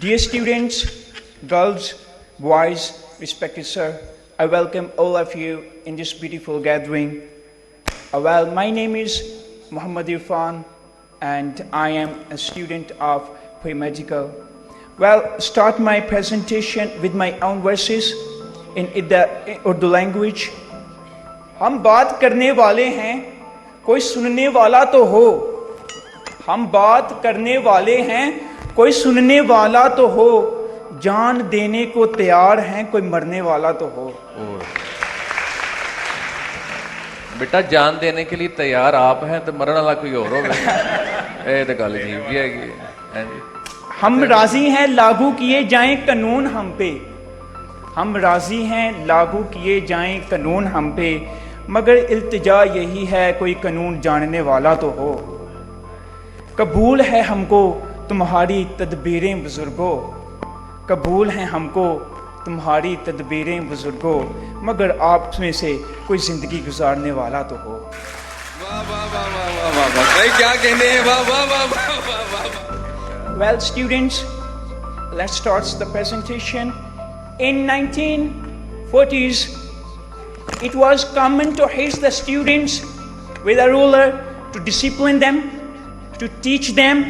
Dear students, girls, boys, respected sir, I welcome all of you in this beautiful gathering. My name is Muhammad Irfan and I am a student of pre-medical. Start my presentation with my own verses in Urdu language. हम बात करने वाले हैं, कोई सुनने वाला तो हो. हम बात करने वाले हैं, कोई सुनने वाला तो हो. जान देने को तैयार हैं, कोई मरने वाला तो हो. बेटा जान देने के लिए तैयार आप हैं तो मरने वाला कोई और होगा. ये तो गल अजीब जी है. हम राजी हैं लागू किए जाएं कानून हम पे. हम राजी हैं लागू किए जाएं कानून हम पे, मगर इल्तिजा यही है कोई कानून जानने वाला तो हो. कबूल है हमको तुम्हारी तदबीरें बुजुर्गों, कबूल है हमको तुम्हारी तदबीरें बुजुर्गों, मगर आप में से कोई जिंदगी गुजारने वाला तो हो. वाह वाह वाह वाह वाह वाह, भाई क्या कहने हैं. वाह वाह वाह वाह वाह वाह. Well, students, let's start the presentation. In 1940s, it was common to hit the students with a ruler to discipline them, to teach them.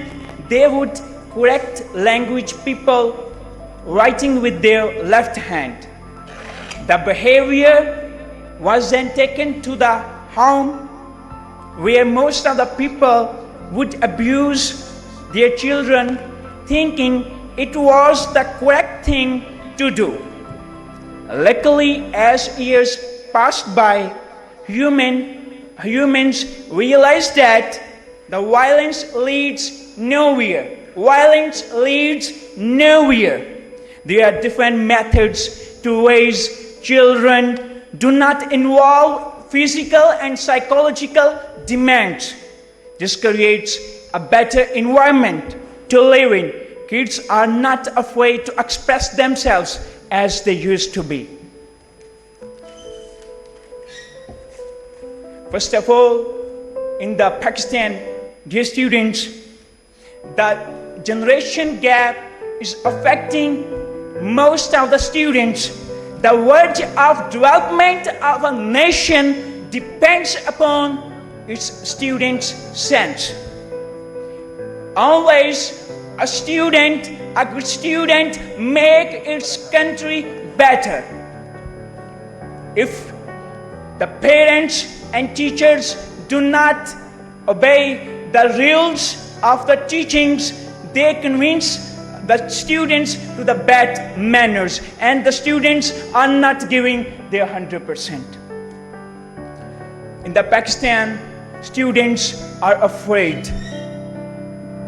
They would correct language people writing with their left hand. The behavior was then taken to the home where most of the people would abuse their children, thinking it was the correct thing to do. Luckily, as years passed by, humans realized that the violence leads nowhere. Violence leads nowhere. There are different methods to raise children. Do not involve physical and psychological demands. This creates a better environment to live in. Kids are not afraid to express themselves as they used to be. First of all, in the Pakistan, dear students, the generation gap is affecting most of the students. The verge of development of a nation depends upon its students' sense. Always a good student make its country better. If the parents and teachers do not obey the rules of the teachings, they convince the students to the bad manners, and the students are not giving their 100%. In the Pakistan, students are afraid.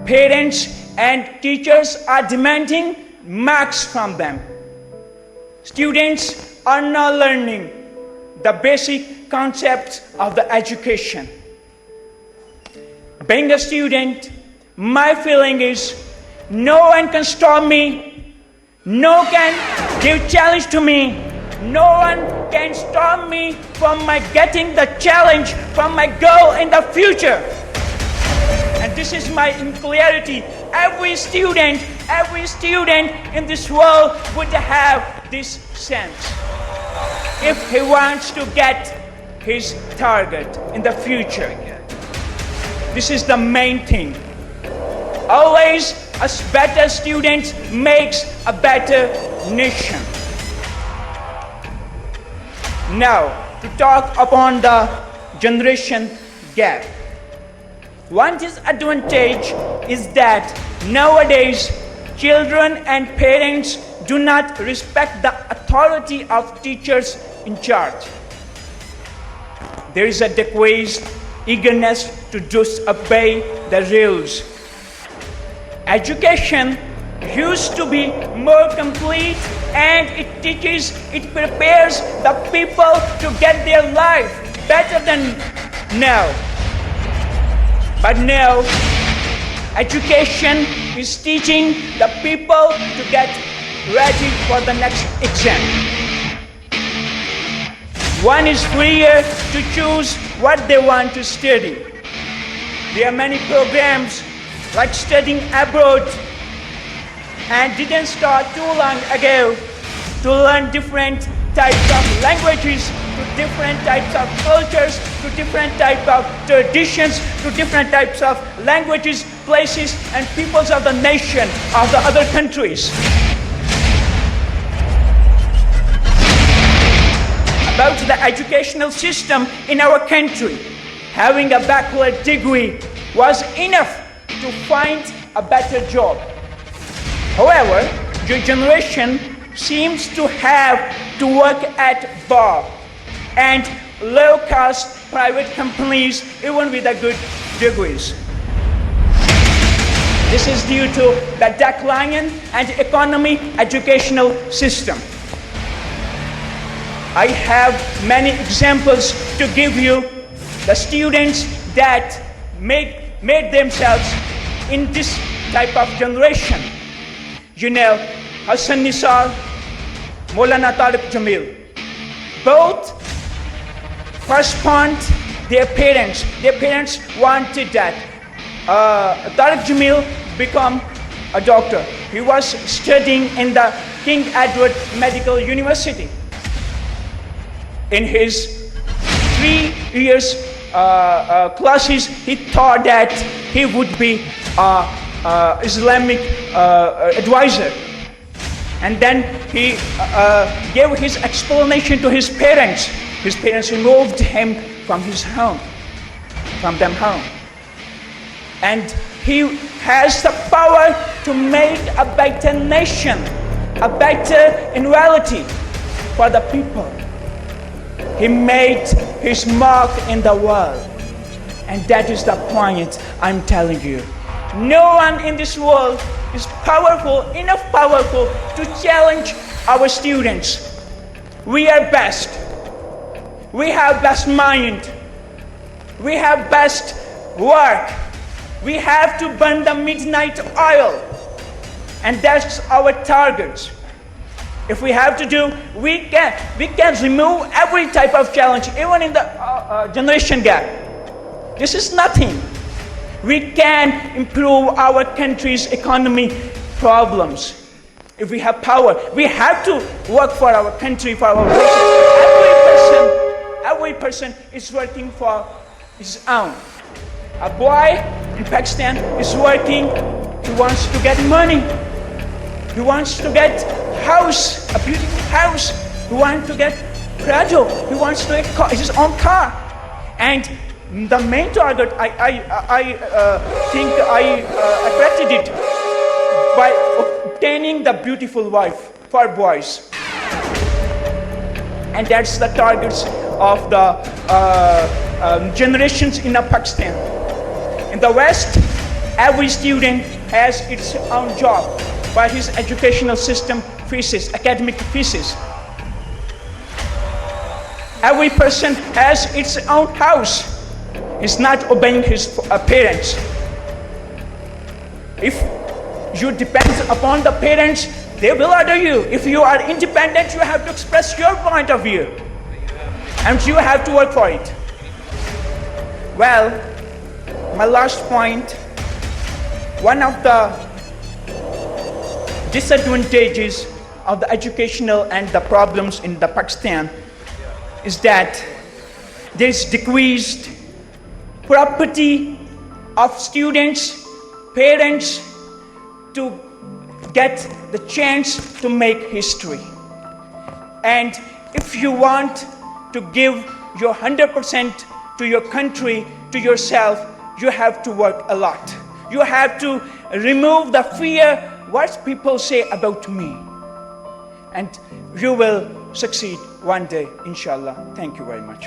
Parents and teachers are demanding marks from them. Students are not learning the basic concepts of the education. Being a student, my feeling is no one can stop me, no one can give challenge to me, no one can stop me from my getting the challenge from my goal in the future. And this is my clarity. Every student in this world would have this sense if he wants to get his target in the future. This is the main thing. Always a better student makes a better nation. Now, to talk upon the generation gap. One disadvantage is that nowadays children and parents do not respect the authority of teachers in charge. There is a decreased eagerness to disobey the rules. Education used to be more complete, and it prepares the people to get their life better than now. But now, education is teaching the people to get ready for the next exam. One is freer to choose what they want to study. There are many programs like studying abroad, and didn't start too long ago to learn different types of languages, to different types of cultures, to different types of traditions, to different types of languages, places, and peoples of the nation, of the other countries. About the educational system in our country, having a bachelor degree was enough to find a better job. However, your generation seems to have to work at bar and low-cost private companies, even with a good degrees. This is due to the decline and economy educational system. I have many examples to give you. The students that made themselves in this type of generation. You know, Hassan Nisar, Maulana Tariq Jamil. Both first point their parents. Their parents wanted that Tariq Jamil become a doctor. He was studying in the King Edward Medical University. In his 3 years classes, he thought that he would be Islamic advisor. And then he gave his explanation to his parents. His parents removed him from his home, from their home. And he has the power to make a better nation, a better reality for the people. He made his mark in the world. And that is the point I'm telling you. No one in this world is enough powerful to challenge our students. We are best. We have best mind. We have best work. We have to burn the midnight oil. And that's our target. If we have to do, we can remove every type of challenge, even in the generation gap. This is nothing. We can improve our country's economy problems. If we have power, we have to work for our country, for our nation. Every person is working for his own. A boy in Pakistan is working, he wants to get money. He wants to get house, a beautiful house. He wants to get Prado. He wants to get his own car. And the main target, I think I attracted it by obtaining the beautiful wife for boys. And that's the targets of the generations in Pakistan. In the West, every student has its own job by his educational system fees, academic fees. Every person has its own house. He's not obeying his parents. If you depend upon the parents, they will order you. If you are independent, you have to express your point of view. And you have to work for it. Well, my last point, one of the disadvantages of the educational and the problems in the Pakistan is that there is decreased property of students, parents to get the chance to make history. And if you want to give your 100% to your country, to yourself, you have to work a lot. You have to remove the fear, what people say about me. And you will succeed one day, inshallah. Thank you very much.